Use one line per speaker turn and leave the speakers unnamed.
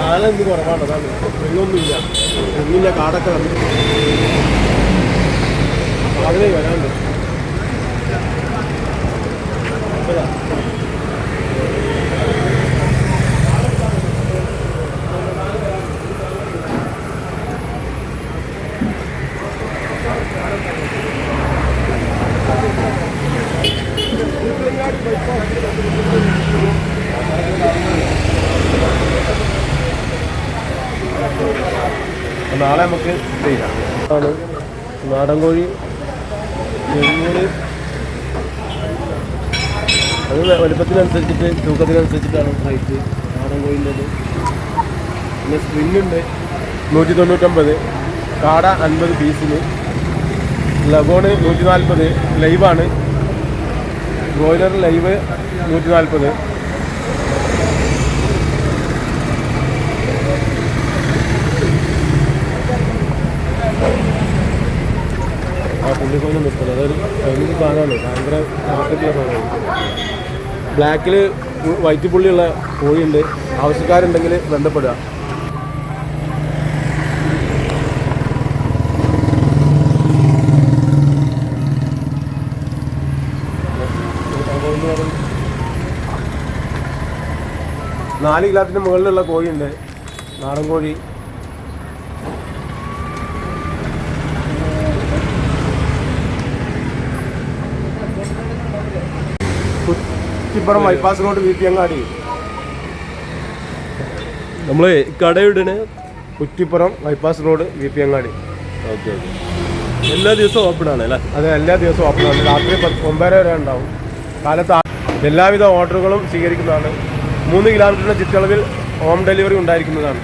സാധനം എന്ത് കുറവാണ്, അതാണ്. ഒന്നുമില്ല, ഒന്നുമില്ല. കാടൊക്കെ വന്നു അതിലേ വരാണ്ട്. നാളെ നമുക്ക് ചെയ്യാം. ആണ് നാടൻ കോഴി 800. അത് വലുപ്പത്തിനനുസരിച്ചിട്ട് തൂക്കത്തിനനുസരിച്ചിട്ടാണ് റേറ്റ് നാടൻ കോഴിൻ്റെത്. പിന്നെ സ്പ്രിങ്ങുണ്ട് 199, കാട 50 പീസിന്, ലഗോണ് 140, ലൈവാണ്. Broiler live 140. ആ പുള്ളിക്കൊന്നും നിൽക്കുന്നത് അതൊരു ഫൈനൽ സാധനമാണ്, ഭയങ്കര മാർക്കറ്റുള്ള സാധനമാണ്. ബ്ലാക്കിൽ വൈറ്റ് പുള്ളിയുള്ള കോഴിയുണ്ട്, ആവശ്യക്കാരുണ്ടെങ്കിൽ ബന്ധപ്പെടുക. നാല് കിലോത്തിന് മുകളിലുള്ള കോഴിയുണ്ട്, നാടൻ കോഴി. കുറ്റിപ്പുറം ബൈപ്പാസ് റോഡ് വീപ്പിയങ്ങാടി.
നമ്മൾ കടയുടെ
കുറ്റിപ്പുറം ബൈപ്പാസ് റോഡ് വീപ്പിയങ്ങാടി.
Okay okay. എല്ലാ ദിവസവും ഓപ്പൺ ആണ് അല്ലേ?
അതെ, എല്ലാ ദിവസവും ഓപ്പൺ ആണ്. രാത്രി 9 വരെ ഉണ്ടാവും. കാലത്ത് എല്ലാവിധ ഓർഡറുകളും സ്വീകരിക്കുന്നതാണ്. 3 കിലോമീറ്ററിൻ്റെ ചുറ്റളവിൽ ഹോം ഡെലിവറി ഉണ്ടായിരിക്കുന്നതാണ്.